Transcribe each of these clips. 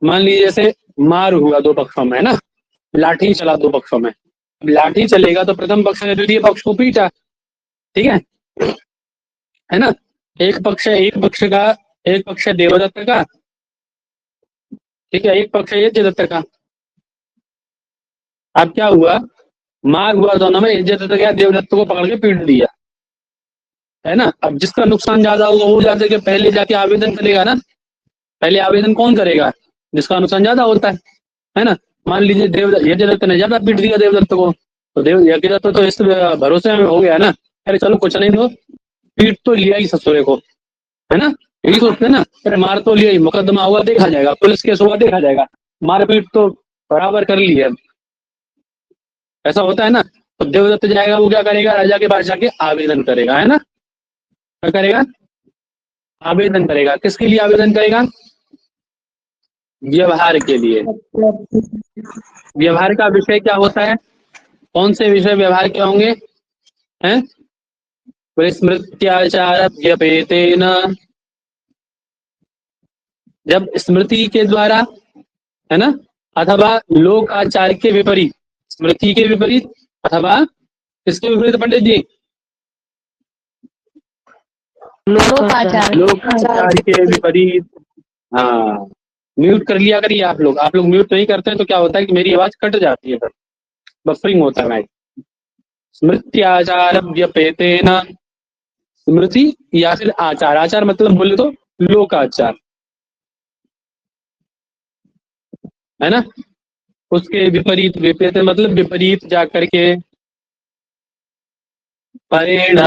मान लीजिए जैसे मार हुआ दो पक्षों में, है ना, लाठी चला दो पक्षों में। लाठी चलेगा तो प्रथम पक्ष ने द्वितीय पक्ष को पीटा, ठीक है ना। एक पक्ष है देवदत्त का, ठीक है, एक पक्ष है यज्ञदत्त का। अब क्या हुआ, मार हुआ दोनों में, यज्ञदत्त गया देवदत्त को पकड़ के पीट दिया, है ना। अब जिसका नुकसान ज्यादा होगा वो जाके पहले जाके आवेदन करेगा ना। पहले आवेदन कौन करेगा, जिसका नुकसान ज्यादा होता है ना। मान लीजिए यज्ञदत्त ने ज्यादा पीट दिया देवदत्त को, तो यज्ञदत्त तो इस भरोसे में हो गया ना, अरे चलो कुछ नहीं, तो पीट तो लिया ही ससुरे को, है ना। यही सोचते हैं ना, अरे मार तो लिया ही, मुकदमा हुआ देखा जाएगा, पुलिस केस हुआ देखा जाएगा, मारपीट तो बराबर कर ली है, ऐसा होता है ना। तो देवदत्त जाएगा, वो क्या करेगा, राजा के पास जाके आवेदन करेगा, है ना। क्या करेगा, आवेदन करेगा। किसके लिए आवेदन करेगा, व्यवहार के लिए। व्यवहार का विषय क्या होता है, कौन से विषय व्यवहार के होंगे, हैं, स्मृत्याचार व्यपेतेन, जब स्मृति के द्वारा, है ना, अथवा लोक आचार के विपरीत, स्मृति के विपरीत अथवा किसके विपरीत पंडित जी, लोकाचार के विपरीत। हाँ, म्यूट कर लिया करिए आप लोग म्यूट नहीं करते हैं तो क्या होता है कि मेरी आवाज कट जाती है, फिर बफरिंग होता है। स्मृत्याचार व्यपेतेन, स्मृति या फिर आचार, आचार मतलब बोले तो लोकाचार, है ना, उसके विपरीत, विपरीत मतलब विपरीत जाकर के, परेण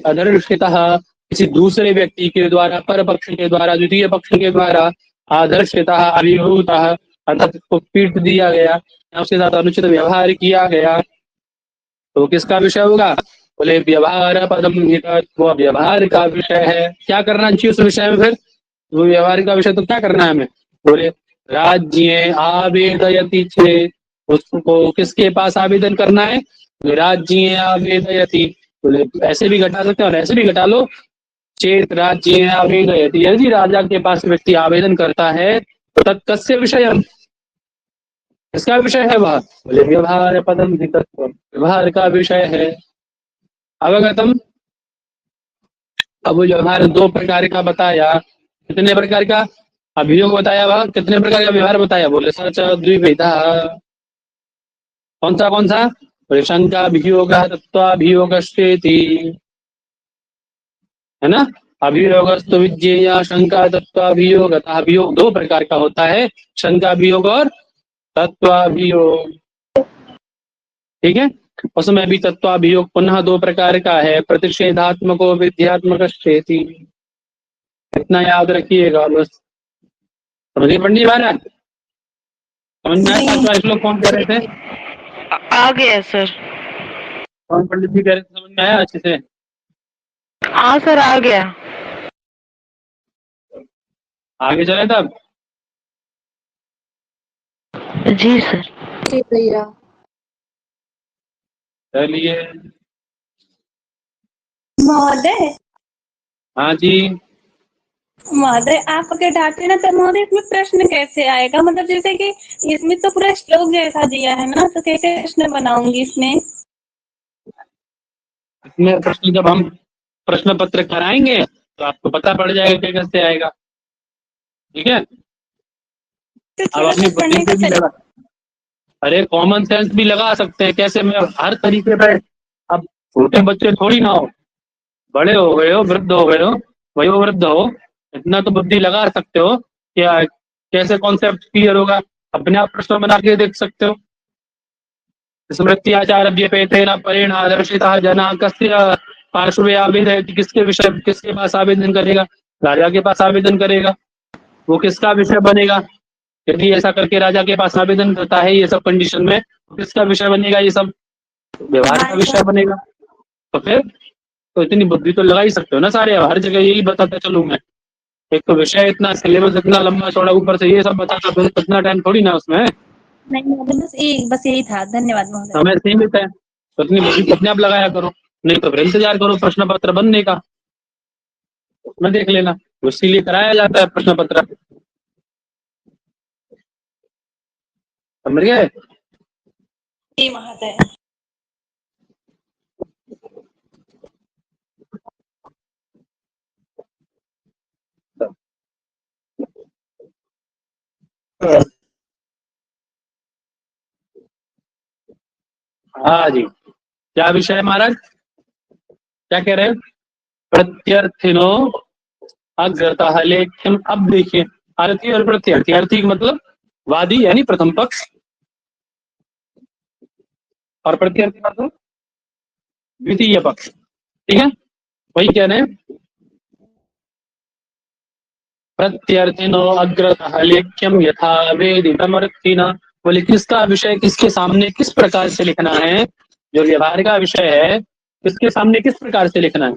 अदर्शितः, किसी दूसरे व्यक्ति के द्वारा, पर पक्ष के द्वारा, द्वितीय पक्ष के द्वारा, आदर्शितः अभिभूतः, अर्थात उसको पीट दिया गया, उसके साथ अनुचित व्यवहार किया गया, तो किसका विषय होगा, बोले व्यवहार पदम, वो व्यवहार का विषय है। क्या करना चाहिए उस विषय में, फिर वो व्यवहार का विषय तो क्या करना है हमें, बोले राज्य आवेदयति छे, उसको किसके पास आवेदन करना है, राज्य आवेदयति, बोले ऐसे भी घटा सकते हैं और ऐसे भी घटा लो, चेत राज्य आवेदयति, यदि राजा के पास व्यक्ति आवेदन करता है तो तत्कस्य विषय, इसका विषय है वह, बोले व्यवहार पदम तत्व, व्यवहार का विषय है। अवगतम। अब व्यवहार दो प्रकार का बताया, कितने प्रकार का अभियोग बताया, वह कितने प्रकार का व्यवहार बताया, बोले सच द्विविधा, कौन सा शंका अभियोग तत्वाभियोग, है ना। अभियोगस्तु विज्ञेय शंका तत्वाभियोग, अभियोग दो प्रकार का होता है, शंका अभियोग और तत्वाभियोग, ठीक है। उसमें भी तत्वाभियोग पुनः दो प्रकार का है, प्रतिषेधात्मक और विद्यात्मक, इतना याद रखिएगा बस। समझिए पंडित महाराज, समझ में आया श्लोक कौन कह रहे थे, आ गया सर, कौन पंडित जी कह रहे थे, समझ में आया अच्छे से, हाँ सर आ गया। आगे चले तब। जी सर। जी भैया। चलिए। महोदय, हाँ जी, महोदय आप अगर डांटे ना तो महोदय इसमें प्रश्न कैसे आएगा, मतलब जैसे कि इसमें तो पूरा श्लोक जैसा दिया है ना, तो कैसे प्रश्न बनाऊंगी इसमें प्रश्न जब हम प्रश्न पत्र कराएंगे तो आपको पता पड़ जाएगा कि कैसे आएगा, ठीक है। तो अब अपनी बुद्धि से भी लगा, अरे कॉमन सेंस भी लगा सकते हैं, कैसे मैं हर तरीके पे, अब छोटे बच्चे थोड़ी ना हो, बड़े हो गए हो, वृद्ध हो गए हो, वयोवृद्ध हो, इतना तो बुद्धि लगा सकते हो, क्या कैसे कॉन्सेप्ट क्लियर होगा, अपने आप प्रश्न बना के देख सकते हो। स्मृत्याचार व्यपेतेन परेण आदर्शितः जना कस्य पार्श्वे आवेदन, किसके विषय, किसके पास आवेदन करेगा, राजा के पास आवेदन करेगा, वो किसका विषय बनेगा, यदि ऐसा करके राजा के पास आवेदन करता है ये सब कंडीशन में, तो किसका विषय बनेगा, ये सब व्यवहार का विषय बनेगा। तो फिर तो इतनी बुद्धि तो लगा ही सकते हो ना सारे, हर जगह यही बताता चलूं मैं, एक तो विषय इतना, सिलेबस इतना लंबा चौड़ा, ऊपर से ये सब बताता, फिर इतना टाइम थोड़ी ना उसमें। नहीं, बस यही था, धन्यवाद महोदय। समय सीमित है तो इतनी बुद्धि अपने आप लगाया करो, नहीं तो फिर इंतजार करो प्रश्न पत्र बनने का, उसमें देख लेना, इसीलिए कराया जाता है प्रश्न पत्र। समझ गए? जी महोदय। हाँ जी, क्या विषय है महाराज, क्या कह रहे हैं? प्रत्यर्थिनो अग्रतः लेख्यम। अब देखिए, अर्थी और प्रत्यर्थी, अर्थी मतलब वादी यानी प्रथम पक्ष, और प्रत्यर्थी मतलब द्वितीय पक्ष। ठीक है, वही कह रहे हैं, प्रत्यर्थिनो अग्रतः लेख्यम यथा वेदितम अर्थिना। बोले किसका विषय किसके सामने किस प्रकार से लिखना है, जो व्यवहार का विषय है किसके सामने किस प्रकार से लिखना है।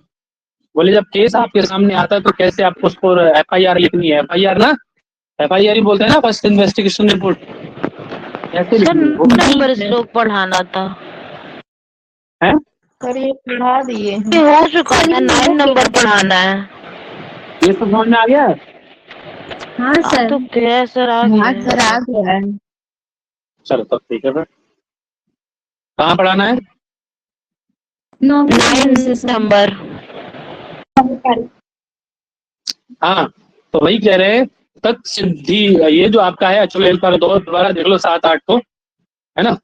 बोले जब केस आपके सामने आता है तो कैसे आपको उसको FIR लिखनी है, FIR ना, FIR ही बोलते हैं ना, फर्स्ट इन्वेस्टिगेशन रिपोर्ट, कैसे सर लिखनी है वो नंबर श्लोक पढ़ाना था। है। सर ये पढ़ा दिए हैं। ये हो चुका है, 9 नंबर पढ़ाना है। ये सब समझ में आ गया? हाँ सर। तो क्या सर आ गया हाँ है। सर आ गया है। चलो तब ठीक है, फिर कहाँ पढ़ाना है? 9 नंबर। हाँ, तो वही कह रहे हैं, तत्सिद्धि, ये जो आपका है, चलो एक बार दोबारा देख लो 7-8 को, है ना,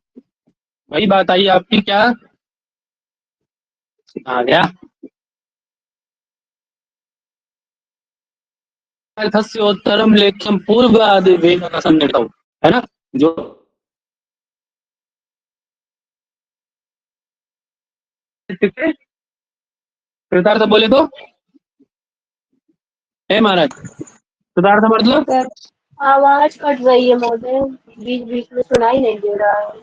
वही बात आई आपकी, क्या आ गया? अर्थस्योत्तरम लेख्यम पूर्वादि वेद संनिधौ, है ना, जो कृतार्थ बोले तो है महाराज, कृतार्थ मतलब सर आवाज कट रही है महोदय, बीच बीच में सुनाई नहीं दे रहा है।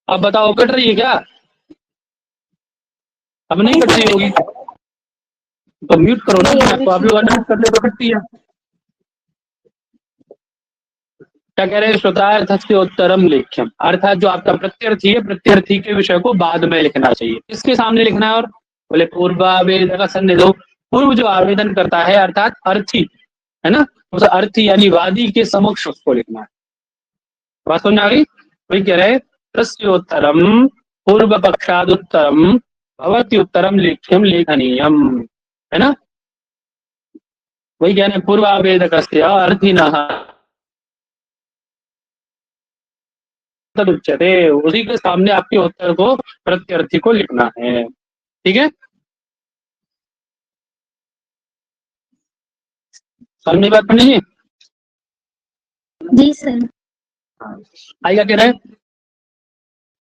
अब बताओ, कट रही है क्या? अब नहीं कट रही होगी तो म्यूट करो ना, नहीं, अभी तो आप लोग अनम्यूट कर ले तो कटती है। क्या कह रहे हैं? श्रोतार्थस्योत्तरम लेख्यम, अर्थात जो आपका प्रत्यर्थी है, प्रत्यर्थी के विषय को बाद में लिखना चाहिए। किसके सामने लिखना है? और बोले पूर्वावेदक सन्निधौ, पूर्व जो आवेदन करता है अर्थात अर्थी, है ना, उस अर्थी यानी वादी के समक्ष उसको लिखना है। बात समझ आ गई? वही कह रहे हैं, तस्योत्तरम पूर्व पक्षादुत्तरम भवति उत्तरम लेख्यम लेखनीयम, है ना, वही कह रहे हैं, पूर्वावेदकस्य अर्थिनः तदुच्यते, उसी के सामने आपके उत्तर को प्रत्यर्थी को लिखना है। ठीक है, समझ बात पंडित जी? जी सर। आइए कह रहे हैं,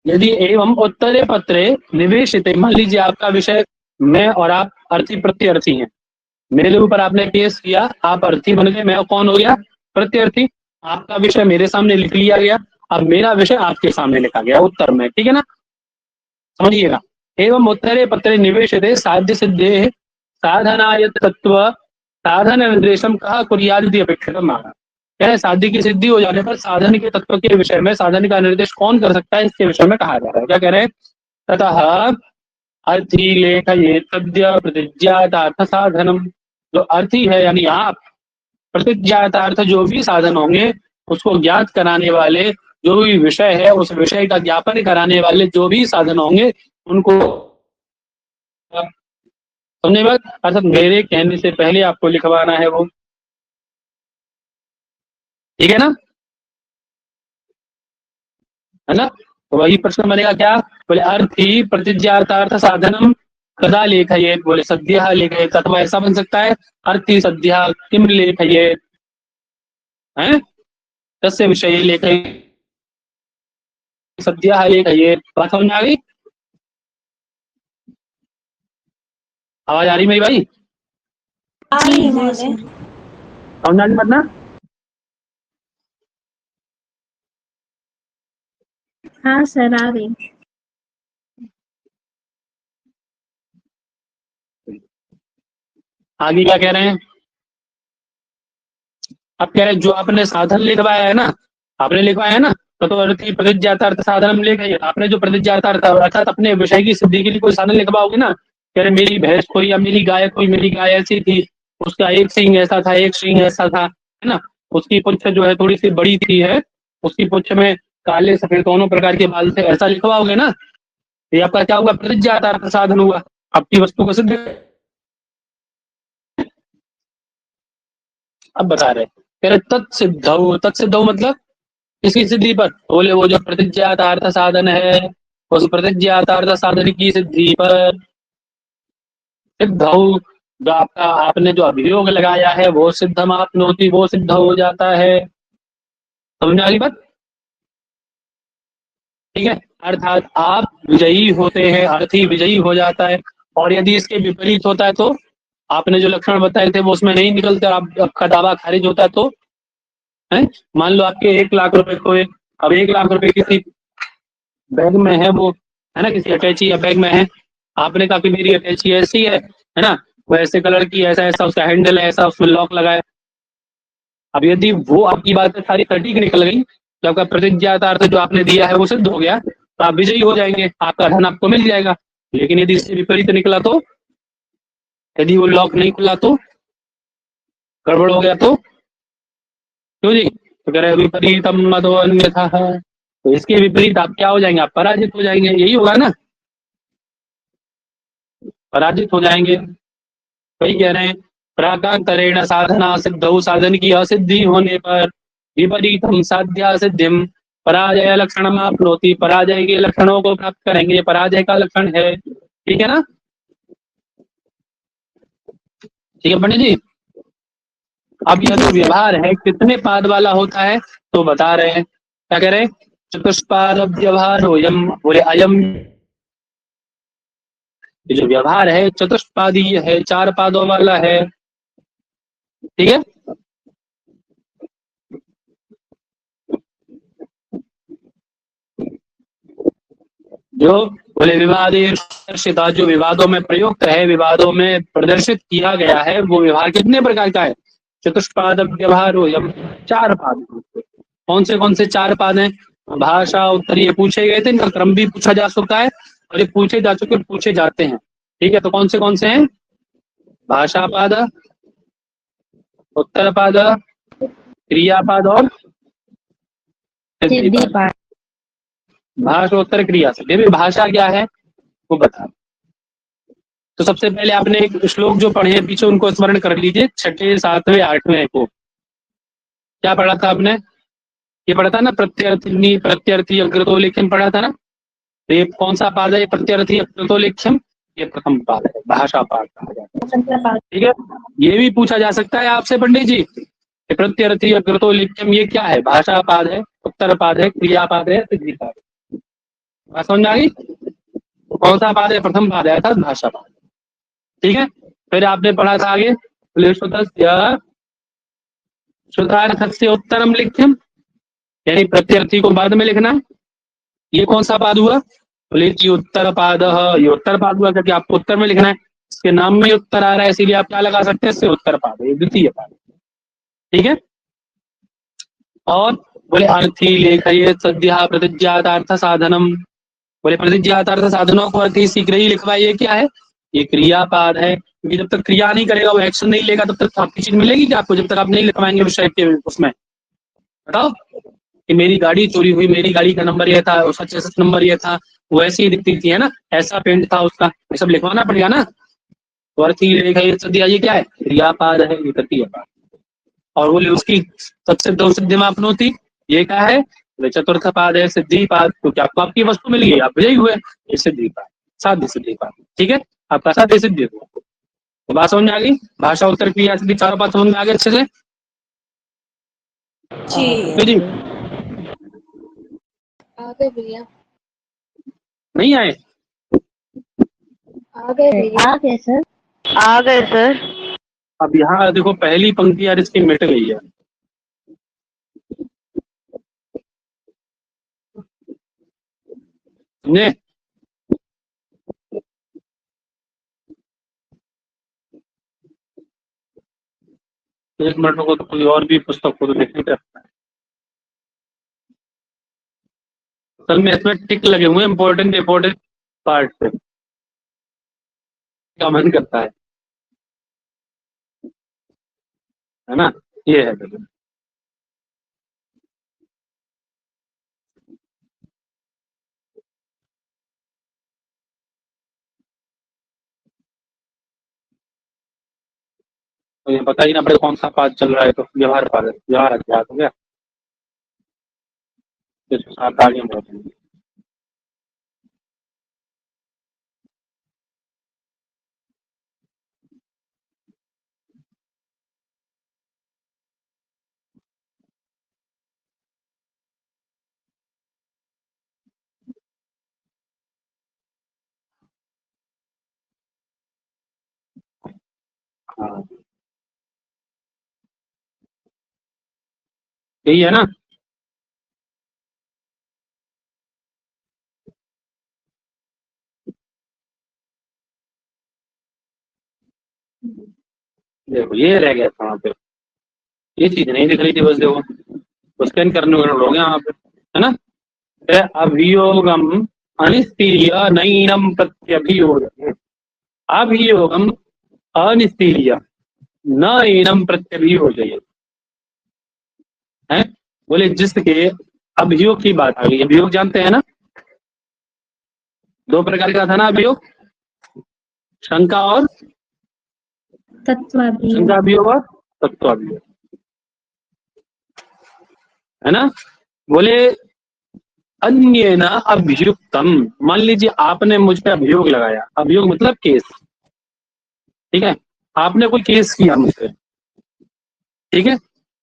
यदि एवं उत्तरे पत्रे निवेशित, मान लीजिए आपका विषय, मैं और आप अर्थी प्रत्यर्थी हैं, मेरे ऊपर आपने केस किया, आप अर्थी बन गए, मैं कौन हो गया? प्रत्यर्थी। आपका विषय मेरे सामने लिख लिया गया, अब मेरा विषय आपके सामने लिखा गया उत्तर में, ठीक है ना, समझिएगा। एवं उत्तरे पत्रे निवेशित साध्य सिद्धे साधनाय तत्व साधन निर्देशम कहा कुर्यादिति अपेक्षित माना। क्या है? साध्य की सिद्धि हो जाने पर साधन के तत्व के विषय में साधन का निर्देश कौन कर सकता है, इसके विषय में कहा जा रहा है। क्या कह रहे हैं? ततः अर्थी लेखये तद्य प्रतिज्ञातार्थ साधनम, जो अर्थी है यानी आप, प्रतिज्ञातार्थ जो भी साधन होंगे उसको ज्ञात कराने वाले, जो भी विषय है उस विषय का ज्ञापन कराने वाले जो भी साधन होंगे उनको, समझे बात, अर्थात मेरे कहने से पहले आपको लिखवाना है वो, ठीक है ना, है ना। तो वही प्रश्न बनेगा, क्या बोले? अर्थी प्रतिज्ञातार्थ साधनम कदा लेखयेत, बोले सद्यः लेखयेत, अथवा ऐसा बन सकता है अर्थी सद्यः किम लेखयेत, हैं, तस्य विषये लेखयेत, सद्यः लेखयेत। बात समझ में आ गई? आवाज आ रही मेरी भाई? आ रही है महोदय। समझ आ रही बात ना? हाँ सर आ रही। आगे क्या कह रहे हैं? अब कह रहे हैं जो आपने साधन लिखवाया है ना, आपने लिखवाया है ना, तो अर्थी प्रतिज्ञातार्थ साधन लेखिए, आपने जो प्रतिज्ञातार्थ अर्थात अपने विषय की सिद्धि के लिए कोई साधन लिखवाओगे ना, कह रहे मेरी भैंस कोई या मेरी गाय कोई, मेरी गाय ऐसी थी, उसका एक सींग ऐसा था, एक सींग ऐसा था, है ना। उसकी पूंछ जो है थोड़ी सी बड़ी थी है, उसकी पूंछ में काले सफेद दोनों प्रकार के बाल थे, ऐसा लिखवाओगे ना, ये आपका क्या हुआ, प्रतिज्ञातार्थ साधन हुआ, आपकी वस्तु को सिद्ध। अब बता रहे कह रहे तत्सिद्ध, तत्सिद्ध मतलब किसकी सिद्धि पर, बोले वो जो प्रतिज्ञातार्थ साधन है, उस प्रतिज्ञातार्थ साधन की सिद्धि पर सिद्ध हो, जो आपका आपने जो अभियोग लगाया है वो सिद्धम आपनोति, वो सिद्ध हो जाता है। समझ में आ गई बात, ठीक है। अर्थात आप विजयी होते हैं, अर्थी विजयी हो जाता है। और यदि इसके विपरीत होता है तो आपने जो लक्षण बताए थे वो उसमें नहीं निकलते और आपका दावा खारिज होता है तो, है मान लो आपके 1 लाख रुपए खोए, अब 1 लाख रुपए किसी बैग में है, वो है ना, किसी अटैची या बैग में है, आपने कहा कि मेरी अटैची ऐसी है ना, वो ऐसे कलर की, ऐसा ऐसा उसका हैंडल है, ऐसा उसमें लॉक लगा है। अब यदि वो आपकी बातें सारी सटीक निकल गई तो आपका प्रतिज्ञातार्थ जो आपने दिया है वो सिद्ध हो गया, तो आप विजयी हो जाएंगे, आपका धन आपको मिल जाएगा। लेकिन यदि इससे विपरीत निकला तो, यदि वो लॉक नहीं खुला तो, गड़बड़ हो गया तो, क्यों जी, तो कह रहे विपरीतम मदो अन्यथा, तो इसके विपरीत आप क्या हो जाएंगे, आप पराजित हो जाएंगे, यही होगा ना, पराजित हो जाएंगे। वही कह रहे हैं प्राकांतरेण साधना सिद्धौ, साधन की असिद्धि होने पर विपरीतम साध्या सिद्धिम पराजय लक्षण आपनोति, पराजय के लक्षणों को प्राप्त करेंगे, पराजय का लक्षण है, ठीक है ना, ठीक है पंडित जी। अब यह जो व्यवहार है कितने पाद वाला होता है तो बता रहे हैं, क्या कह रहे हैं, चतुष्पाद व्यवहार हो यम, बोले अयम, ये जो व्यवहार है चतुष्पादीय है, 4 पादों वाला है, ठीक है। जो बोले विवादेर्शिता, जो विवादों में प्रयुक्त है, विवादों में प्रदर्शित किया गया है, वो व्यवहार कितने प्रकार का है, चतुष्पाद व्यवहार हो यम, 4 पाद। कौन से 4 पाद हैं, भाषा उत्तर ये पूछे गए थे, इनका क्रम भी पूछा जा सकता है और ये पूछे जा चुके, पूछे जाते हैं, ठीक है। तो कौन से हैं, भाषा पाद, उत्तर पाद, क्रियापाद और सिद्धि पाद। भाषा उत्तर क्रिया से, भाषा क्या है वो बता। तो सबसे पहले आपने एक श्लोक जो पढ़े हैं पीछे उनको स्मरण कर लीजिए, 6, 7, 8 को क्या पढ़ा था आपने, ये पढ़ा था ना, प्रत्यर्थी प्रत्यर्थी अग्रतो लेख्यम पढ़ा था ना, तो ये कौन सा पाद है, प्रत्यर्थी अग्रतो लेख्यम, ये प्रथम पाद है, भाषा पाद कहा जाता है, ठीक है। ये भी पूछा जा सकता है आपसे पंडित जी, प्रत्यर्थी अग्रतो लेख्यम ये क्या है, भाषा पाद है, उत्तर पाद है, क्रिया पाद है, सिद्धि पाद है, बात समझ आ गई। कौन सा पाद है, प्रथम पाद है अर्थात भाषा पाद, ठीक है। फिर आपने पढ़ा था आगे, श्रुतार्थस्य उत्तरम लिख्यम, यानी प्रत्यर्थी को बाद में लिखना, ये कौन सा पाद हुआ, बोले कि उत्तर पाद, ये उत्तर पाद हुआ क्योंकि आपको उत्तर में लिखना है, इसके नाम में उत्तर आ रहा है इसीलिए आप क्या लगा सकते हैं, इससे उत्तर पाद है, ये द्वितीय पाद, ठीक है। और बोले अर्थी लेखये सद्या प्रतिज्ञातार्थ साधनम, बोले प्रतिज्ञातार्थ साधनों को अर्थी शीघ्र ही लिखवाइए, क्या है, ये क्रियापाद है, क्योंकि जब तक क्रिया नहीं करेगा, वो एक्शन नहीं लेगा, तब तक आपकी चीज मिलेगी क्या आपको, जब तक आप नहीं लिखवाएंगे विषय के उसमें। बताओ कि मेरी गाड़ी चोरी हुई, मेरी गाड़ी का नंबर ये था, उसका चेसिस नंबर ये था, वो ऐसी ही दिखती थी, है ना, ऐसा पेंट था उसका, ये सब लिखवाना पड़ेगा ना। तो अर्थी लेखये सद्या ये क्या है, क्रियापाद है, ये तृतीय पाद। और बोले उसकी सबसे दो सिद्धि में अपनोति, ये क्या है, चतुर्थ पाद है, सिद्धि पाद, क्योंकि आपको आपकी वस्तु मिल गई, आप विजयी हुए, ये सिद्धि पाद, साध्य सिद्धि पाद, ठीक है, आपका साध्य सिद्धि हुआ। तो बात समझ में आ गई, भाषा उत्तर क्रिया सिद्धि 4 बात समझ में आ गए अच्छे से जी। आगे भैया, नहीं आए, आगे भैया, आगे सर, आ गए सर। अब यहाँ देखो पहली पंक्ति यार इसकी मिट गई है, समझे, एक मिनट को तो कोई और भी पुस्तक को तो देखने का असल में इसमें टिक लगे हुए इंपॉर्टेंट पार्ट पे, क्या मन करता है। है ना, ये है देखो। तो ये पता ही ना पड़े कौन सा पाठ चल रहा है, तो व्यवहार पाठ, व्यवहार अध्यास हो गया, तो इसके साथ आगे हम बढ़ेंगे। हाँ, यही है ना। देखो ये रह गया था वहाँ पे, ये चीज नहीं दिख रही थी, बस देखो तो स्कैन करने में हो गया वहाँ पे, है ना। ते अभियोगम अनिस्तीर्य नैनम प्रत्यभियोग, अभियोगम अनिस्तीर्य न एनम प्रत्यभियोग है। बोले जिसके अभियोग की बात आ गई, अभियोग जानते हैं ना, दो प्रकार का था ना अभियोग, शंका और तत्वाभियोग। शंका अभियोग और तत्वाभियोग, है ना। बोले अन्य न अभियुक्तम, मान लीजिए आपने मुझ पे अभियोग लगाया, अभियोग मतलब केस, ठीक है, आपने कोई केस किया मुझसे, ठीक है,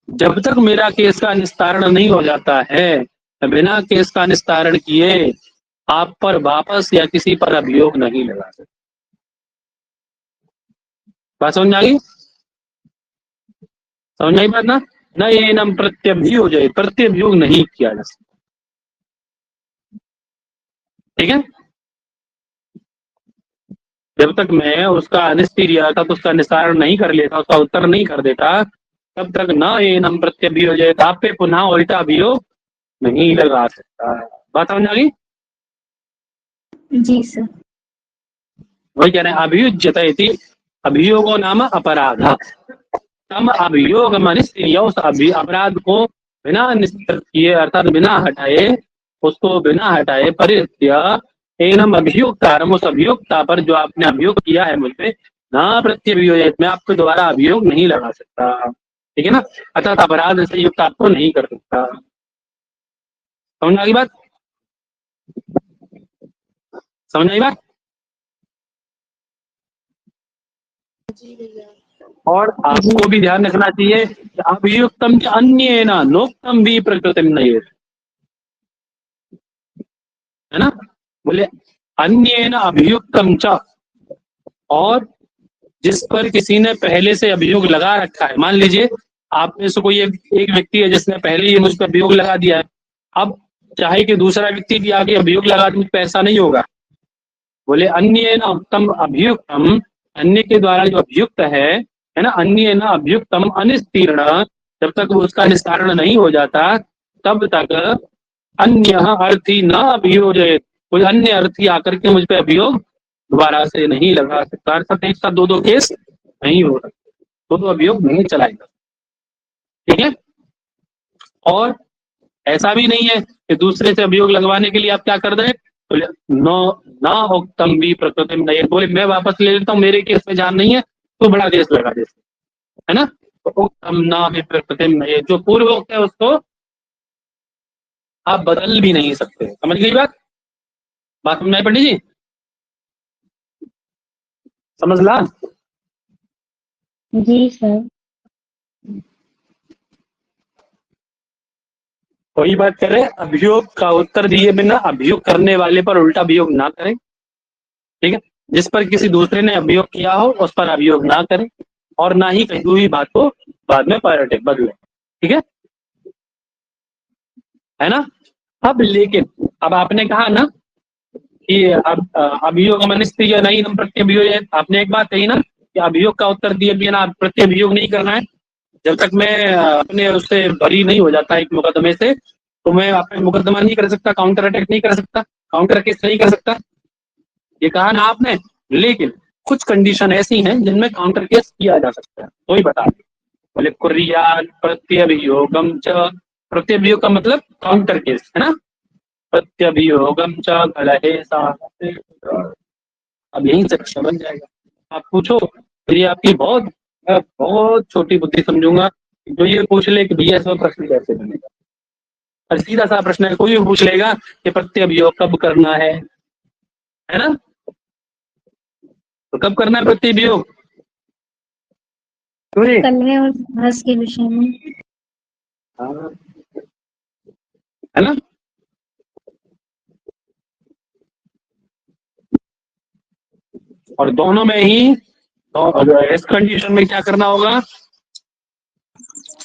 जब तक मेरा केस का निस्तारण नहीं हो जाता है, बिना केस का निस्तारण किए आप पर वापस या किसी पर अभियोग नहीं लगा सकते। बात समझ आ गई, समझ आई बात ना। न ये नम प्रत्यभियोग हो जाए, प्रत्यभियोग नहीं किया जा सकता, ठीक है। जब तक मैं उसका अनिस्तीर्य अर्थात उसका निस्तारण नहीं कर लेता, उसका उत्तर नहीं कर देता, तब तक न ये नम प्रत्यभियोग हो जाए, आप पे पुनः उल्टा अभियोग नहीं लगा सकता। बात समझ आ गई। जी सर। वही कह रहे हैं अभियुज्यते इति अभियोगो नाम अपराध, तम अभियोग अनिस्तीर्य, उस अपराध को बिना निस्तृत किए अर्थात बिना हटाए, उसको बिना हटाए परित्य एनम अभियोक्तारम, उस अभियोक्ता पर जो आपने अभियोग किया है मुझ पे, न प्रत्यभियोग, मैं आपके द्वारा अभियोग नहीं लगा सकता, ठीक है ना, अर्थात अपराध से युक्त आपको नहीं कर सकता। समझ आ गई बात, समझ आई बात। और आपको भी ध्यान रखना चाहिए कि अभियुक्तम च अन्येन नोक्तम भी प्रकृतिम नहीं, है ना। बोले अन्येन अभियुक्तम च, और जिस पर किसी ने पहले से अभियोग लगा रखा है, मान लीजिए आप में से कोई एक व्यक्ति है जिसने पहले ही मुझ पर अभियोग लगा दिया है, अब चाहे कि दूसरा व्यक्ति भी आगे अभियोग लगा दे, मुझ पर ऐसा नहीं होगा। बोले अन्येन उत्तम अभियुक्तम, अन्य के द्वारा जो अभियुक्त है ना, अन्य न अभियुक्तम अनिस्तीर्ण, जब तक उसका निस्तारण नहीं हो जाता तब तक अन्य अर्थी न अभियोजित, कोई अन्य अर्थी आकर के मुझ पे अभियोग दोबारा से नहीं लगा सकता, अर्थात एक साथ दो केस नहीं हो सकते, दो अभियोग नहीं चलाएगा, ठीक है। और ऐसा भी नहीं है कि दूसरे से अभियोग लगवाने के लिए आप क्या कर दें, बोले नो ना उक्तम भी प्रकृति में नहीं, बोले मैं वापस ले लेता हूँ, मेरे केस में जान नहीं है, तो बड़ा केस लगा दे, है ना। तो उक्तम ना भी प्रकृति में नहीं, जो पूर्व उक्त है उसको आप बदल भी नहीं सकते। समझ गई बात, बात समझ आई पंडित जी, समझ ला। जी सर। वही बात करें, अभियोग का उत्तर दिए बिना अभियोग करने वाले पर उल्टा अभियोग ना करें, ठीक है। जिस पर किसी दूसरे ने अभियोग किया हो उस पर अभियोग ना करें, और ना ही कहीं हुई बात को बाद में पलटे बदले, ठीक है ना। अब लेकिन अब आपने कहा ना कि अब अभियोग अनिस्तीर्य नहीं हम प्रत्यभियोग, आपने एक बात कही ना कि अभियोग का उत्तर दिए बिना प्रत्यभियोग नहीं करना है, जब तक मैं अपने उससे बरी नहीं हो जाता एक मुकदमे से, तो मैं अपने मुकदमा नहीं कर सकता, काउंटर अटैक नहीं कर सकता, काउंटर केस नहीं कर सकता, ये कहा ना आपने। लेकिन कुछ कंडीशन ऐसी हैं जिनमें काउंटर केस किया जा सकता है, तो ही बता दें, बोले कुर्यात् प्रत्यभियोगम च, प्रत्यभियोग का मतलब काउंटर केस है ना, प्रत्यभियोगम च कलहे साहसे। अब यहीं से प्रश्न बन जाएगा। आप पूछो फिर ये आपकी बहुत बहुत छोटी बुद्धि समझूंगा जो ये पूछ ले कि भैया ऐसा प्रश्न कैसे बनेगा। और सीधा सा प्रश्न है, कोई भी पूछ लेगा कि प्रत्यभियोग कब करना है ना, तो कब करना है प्रत्यभियोग, कलह और साहस के विषय में। हाँ, है ना। और दोनों में ही तो इस कंडीशन में क्या करना होगा,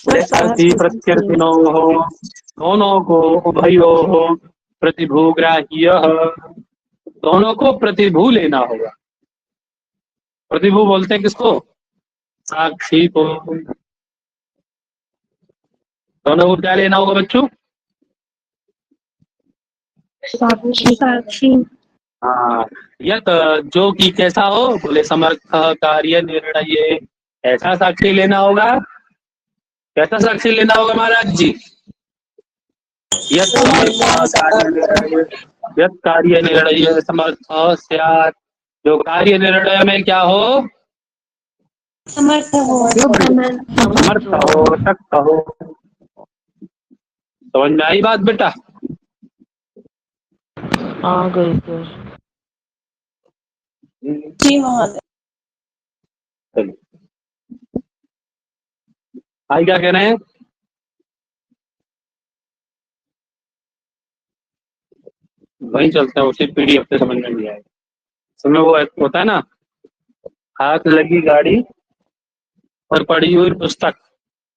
अर्थी प्रत्यर्थिनो हो, दोनों को उभयो हो प्रतिभूग्राह्य, दोनों को प्रतिभू लेना होगा। प्रतिभू बोलते हैं किसको, साक्षी को। दोनों को क्या लेना होगा बच्चों, साक्षी। हाँ, यत जो कि कैसा हो, बोले समर्थ कार्य निर्णय, ऐसा साक्षी लेना होगा। कैसा साक्षी लेना होगा महाराज जी, यत कार्य निर्णय समर्थ स्यात्, जो कार्य निर्णय में क्या हो, समर्थ हो, समर्थ हो, शक्त हो। समझ में आई बात बेटा। आ गई सर। जी महोदय। आई क्या कह रहे हैं, वहीं चलते हैं, उसी पीडीएफ से समझ में नहीं आएगा। समय वो होता है ना, हाथ लगी गाड़ी और पड़ी हुई पुस्तक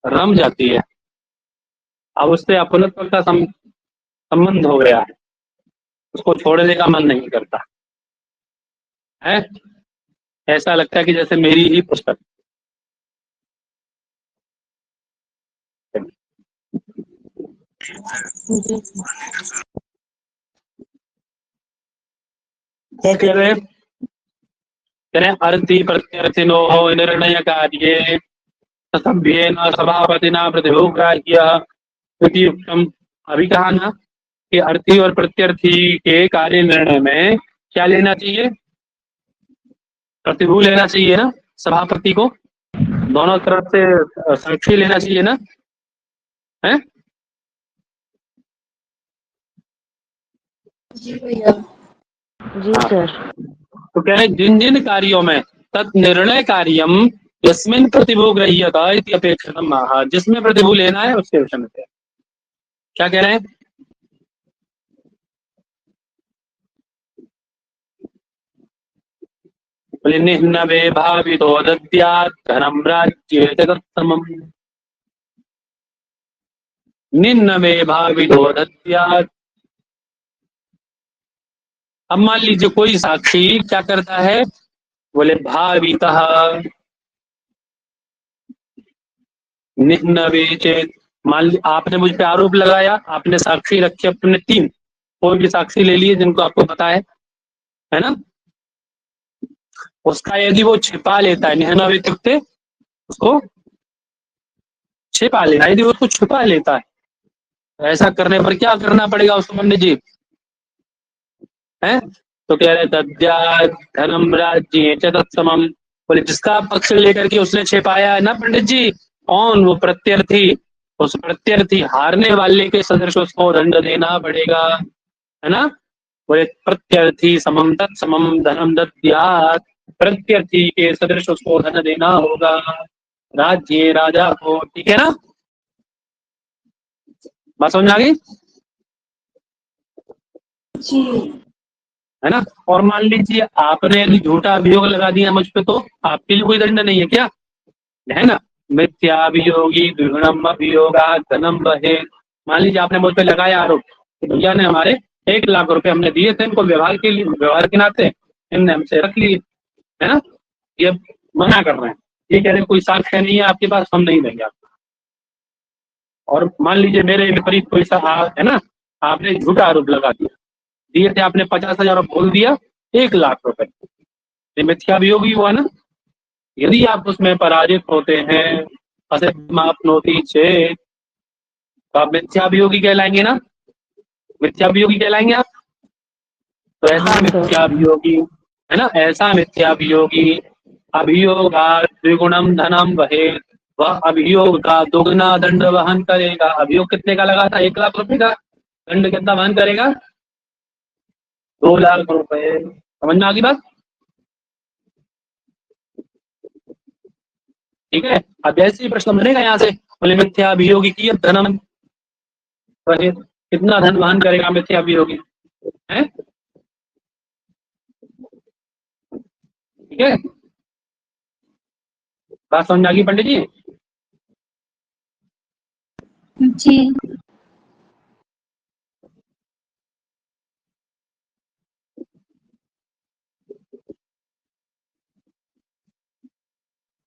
रम जाती है, अब उससे अपनत्व का संबंध हो गया है, उसको छोड़ने का मन नहीं करता है, ऐसा लगता है कि जैसे मेरी ही पुस्तक। क्या कह रहे हैं, अर्थी प्रत्यर्थिनो निर्णय कार्ये सभ्येन सभापतिना प्रतिभूग्राह्य युक्तम। अभी कहा ना कि अर्थी और प्रत्यर्थी के कार्य निर्णय में क्या लेना चाहिए, प्रतिभू लेना चाहिए ना, सभापति को दोनों तरफ से साक्षी लेना चाहिए ना, है। जी सर। तो कह रहे जिन जिन कार्यों में तत् निर्णय कार्यम यस्मिन् प्रतिभू गृह्यता इति अपेक्षितम, जिसमें प्रतिभू लेना है उसके विषय में क्या कह रहे हैं, निह्नवे भावितो दद्यात् धनं राज्ये तत्समम्, निह्नवे भावितो दद्यात्। अब मान लीजिए कोई साक्षी क्या करता है, बोले भावितः निह्नवे चेत, मान ली आपने मुझ पे आरोप लगाया, आपने साक्षी रखे अपने 3, कोई भी साक्षी ले लिए जिनको आपको पता है ना, उसका यदि वो छिपा लेता है, निह्नवे इत्युक्ते उसको छिपा लेना, यदि उसको छिपा लेता है, ऐसा करने पर क्या करना पड़ेगा उसको पंडित जी, है। तो कह रहे दद्यात् धनम राज्ये च तत्समम्, बोले जिसका पक्ष लेकर के उसने छिपाया है ना पंडित जी, कौन, वो प्रत्यर्थी, उस प्रत्यर्थी हारने वाले के सदृश उसको दंड देना पड़ेगा, है ना। बोले प्रत्यर्थी समम तत्समम धनम दद्यात्, प्रत्यर्थी के सदृश उसको धन देना होगा, राज्य राजा को, ठीक है ना, बात समझ आ गई जी। है ना। और मान लीजिए आपने यदि झूठा अभियोग लगा दिया मुझ पे, तो आपके लिए कोई दंड नहीं है क्या, है ना। मिथ्याभियोगी द्विगुणम अभियोगा धनम बहे, मान लीजिए आपने मुझ पे लगाया आरोप कि भैया ने हमारे 1 लाख रुपए हमने दिए थे इनको व्यवहार के लिए, व्यवहार के नाते इनने हमसे रख लिए, है ना, ये मना कर रहे हैं, ये कह रहे हैं कोई साक्ष्य नहीं है आपके पास, हम नहीं देंगे आपको। और मान लीजिए मेरे विपरीत कोई सा है ना, आपने झूठा आरोप लगा दिया, दिए थे आपने 50,000 और बोल दिया 1 लाख रुपए, ये मिथ्याभियोग ही हुआ ना। यदि आप उसमें पराजित होते हैं असिद्धमाप्नोति चेत, तो आप मिथ्याभियोगी कहलाएंगे ना, मिथ्याभियोगी कहलाएंगे आप। तो ऐसा हाँ, सर। मिथ्याभियोगी है ना, ऐसा मिथ्याभियोगी अभियोगात् द्विगुणम धनम वहेत, वह अभियोग का दुगना दंड वहन करेगा। अभियोग कितने का लगा था? 1,00,000 रुपए का। दंड कितना वहन करेगा? 2,00,000 रुपए। समझ में आ गई बात? ठीक है। अब ऐसे ही प्रश्न बनेगा यहाँ से, बोले मिथ्याभियोगी की धनम वहेत, कितना धन वहन करेगा मिथ्याभियोगी है। ठीक है, बात समझ में आ गई पंडित जी? जी।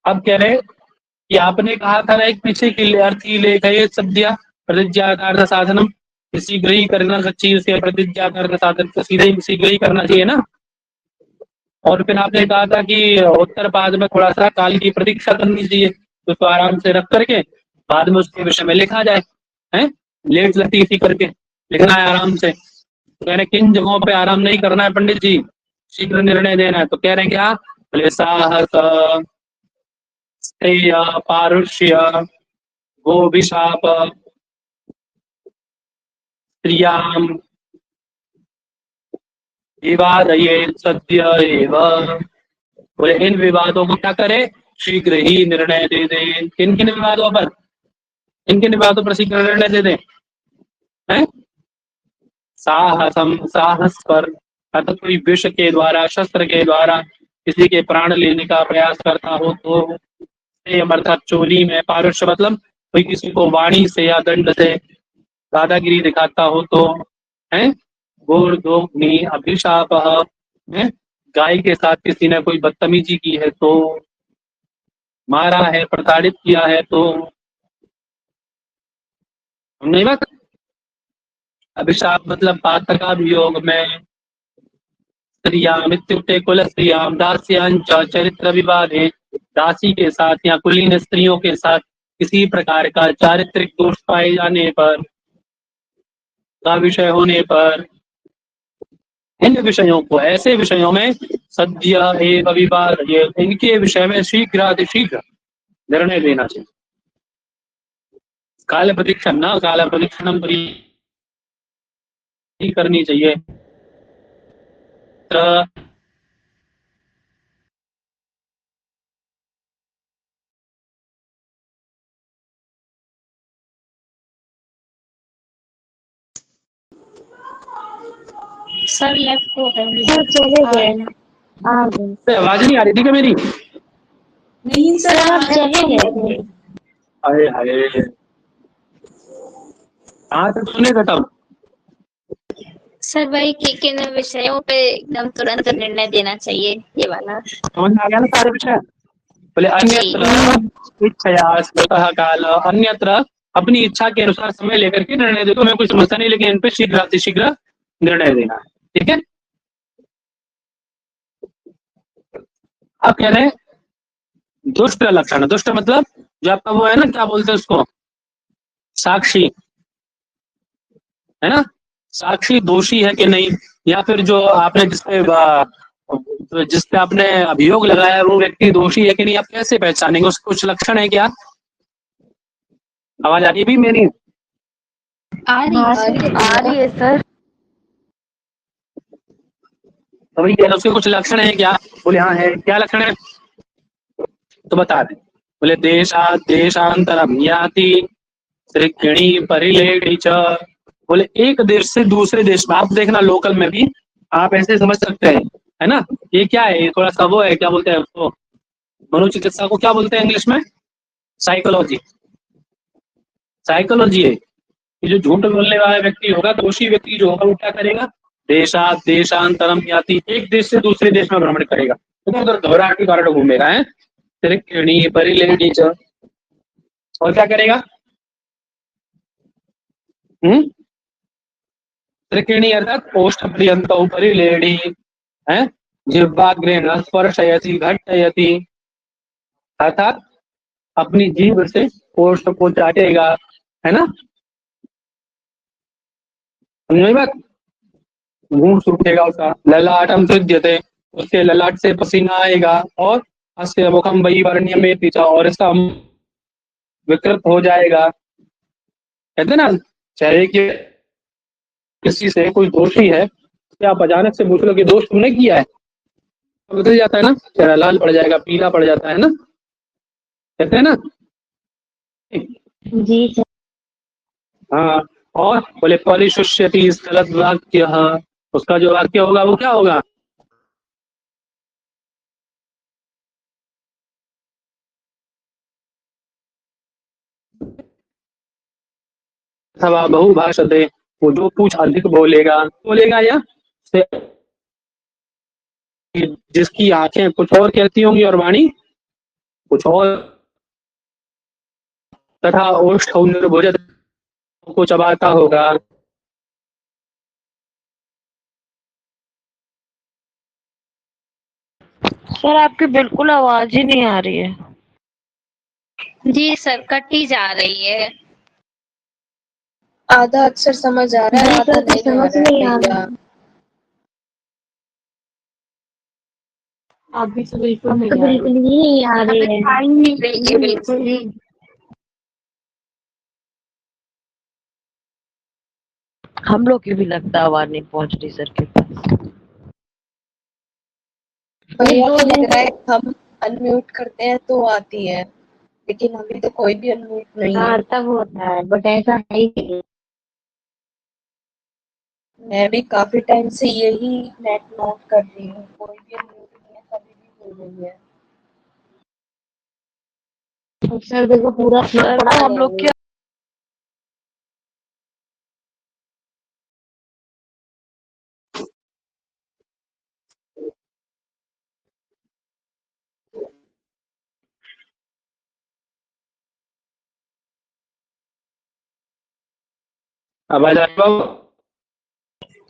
अब कह रहे कि आपने कहा था ना एक पीछे की अर्थी ले गए सद्या प्रतिज्ञाकार साधनम, शीघ्र ही करना सच्ची उसके प्रतिज्ञाकार साधन को सीधे शीघ्र ही करना चाहिए ना। और फिर आपने कहा था कि उत्तर पाद में थोड़ा सा काल की प्रतीक्षा करनी चाहिए, तो उसको आराम से रख करके बाद में उसके विषय में लिखा जाए, है लेट लतीफी करके लिखना है आराम से। तो कह रहे किन जगहों पे आराम नहीं करना है पंडित जी, शीघ्र निर्णय देना है। तो कह रहे हैं क्या? बोले साहस, स्थेय, पारुष्य, गोभिशाप, स्त्रियाम विवाद ये सत्य एवं। बोले इन विवादों को क्या करे? शीघ्र ही निर्णय दे दे। किन किन विवादों पर? किन किन विवादों पर शीघ्र निर्णय दे दे? हैं? साहसम, साहस पर, अर्थात कोई विष के द्वारा, शस्त्र के द्वारा किसी के प्राण लेने का प्रयास करता हो तो, अर्थात चोरी में, पारुष्य मतलब कोई किसी को वाणी से या दंड से दादागिरी दिखाता हो तो, है गोर्धोग्नि, अभिशाप है, गाय के साथ किसी ने कोई बदतमीजी की है तो, मारा है, प्रताड़ित किया है तो, नहीं बात। अभिशाप मतलब पातकाभियोग में, स्त्रियाम इत्युक्ते कुल स्त्रियाम, दास्यांच चरित्र विवादे, दासी के साथ या कुलीन स्त्रियों के साथ किसी प्रकार का चारित्रिक दोष पाए जाने पर, का विषय होने पर, इन विषयों को, ऐसे विषयों में सद्य एव विवाद, ये इनके विषय में शीघ्र निर्णय देना चाहिए। काल प्रतीक्षा न काल प्रतीक्षणम करनी चाहिए। सर लेफ्ट को है। सर चले गए ना, आ गए। आवाज नहीं आ रही थी क्या मेरी? नहीं सर आप चले गए थे। अरे अरे, हाँ तो सुने थे तब। सर भाई किन विषयों पे एकदम तुरंत निर्णय देना चाहिए, ये वाला समझ में आ गया ना सारे विषय? बोले अन्यत्र इच्छया स्वतः काल, अन्यत्र अपनी इच्छा के अनुसार समय लेकर के निर्णय दे दो, मैं कुछ समझता नहीं, लेकिन इन पे शीघ्र निर्णय देना है। ठीक है। अब कह रहे हैं दुष्ट लक्षण। दुष्ट मतलब जो आपका वो है ना, क्या बोलते हैं उसको, साक्षी है ना, साक्षी दोषी है कि नहीं, या फिर जो आपने जिसपे आपने अभियोग लगाया है वो व्यक्ति दोषी है कि नहीं, आप कैसे पहचानेंगे? उसके कुछ लक्षण है क्या? आवाज आ रही है भी मेरी? आ रही है सर। तो वही कह रहे उसके कुछ लक्षण है क्या? बोले हाँ है। क्या लक्षण है तो बता दें। बोले देशांतरम याति त्रिकिणी परिलेडी च। बोले एक देश से दूसरे देश में, आप देखना लोकल में भी आप ऐसे समझ सकते हैं, है ना। ये क्या है? ये थोड़ा सा वो है, क्या बोलते हैं उसको, मनोचिकित्सा को क्या बोलते हैं इंग्लिश में? साइकोलॉजी। साइकोलॉजी है। ये जो झूठ बोलने वाला व्यक्ति होगा, दोषी व्यक्ति जो होगा, वो क्या करेगा? देशांतरम याति, एक देश से दूसरे देश में भ्रमण करेगा, उधर घबराहट के कारण घूमेगा, है त्रिकिणी परिलेडी च। और क्या करेगा? त्रिकिणी अर्थात पोस्ट पर्यंत परिलेडी है, जिह्वाग्रेण स्पर्शयति घट्टयति, अर्थात अपनी जीभ से ओष्ठ को चाटेगा, है ना? समझ में बात? मुंह सूखेगा उसका। ललाटम सृज्यते, उसके ललाट से पसीना आएगा। और अस्य मुखम वैवर्ण्यमेति च, और इसका विकृत हो जाएगा। कहते ना, चेहरे की किसी से कोई दोषी है, तो आप अचानक से पूछ लो कि दोष तुमने किया है, तो बदल जाता है ना, चेहरा लाल पड़ जाएगा, पीला पड़ जाता है ना, कहते हैं ना। जी सर। हाँ, और बोले परिशुष्यति स्थलत वाक्य, उसका जो वाक्य होगा वो क्या होगा? अथवा बहुभाषते, वो जो कुछ अधिक बोलेगा या जिसकी आंखें कुछ और कहती होंगी और वाणी कुछ और। तथा ओष्ठ निर्भुजत, को चबाता होगा। सर आपकी बिल्कुल आवाज ही नहीं आ रही है। जी सर, कटी जा रही है। आधा अक्षर समझ आ रहा है, आधा नहीं समझ नहीं आ रहा। अभी तो बिल्कुल नहीं तो बिल्कुल ही नहीं आ रही है। आ ही नहीं रही है बिल्कुल ही। हम लोग की भी लगता है आवाज नहीं पहुंच रही सर के पास। भैया को लग रहा है हम अनम्यूट करते हैं तो आती है, लेकिन अभी तो कोई भी अनम्यूट नहीं है। हाँ तब होता है, बट ऐसा है ही नहीं। मैं भी काफी टाइम से यही नेट नोट कर रही हूँ, कोई भी अनम्यूट नहीं है, कभी भी हो रही है। सर देखो पूरा सर तो हम लोग की आवाज आ रही है?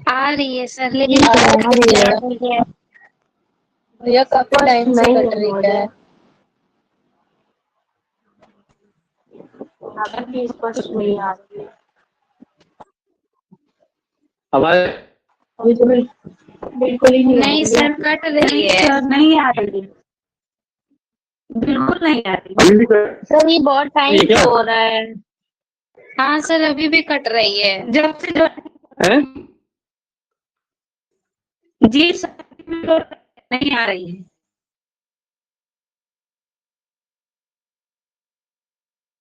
आ रही है सर, लेकिन भैया काफी टाइम से नहीं कट रही है। स्पष्ट नहीं आ रही है। आवाज अभी तो बिल्कुल ही नहीं सर, कट रही है। नहीं आ रही है, बिल्कुल नहीं आ रही। अभी भी कर- सर ये बहुत टाइम ये से क्या? हो रहा है। हाँ सर, अभी भी कट रही है। जब से जो हैं? जी सर, नहीं आ रही है।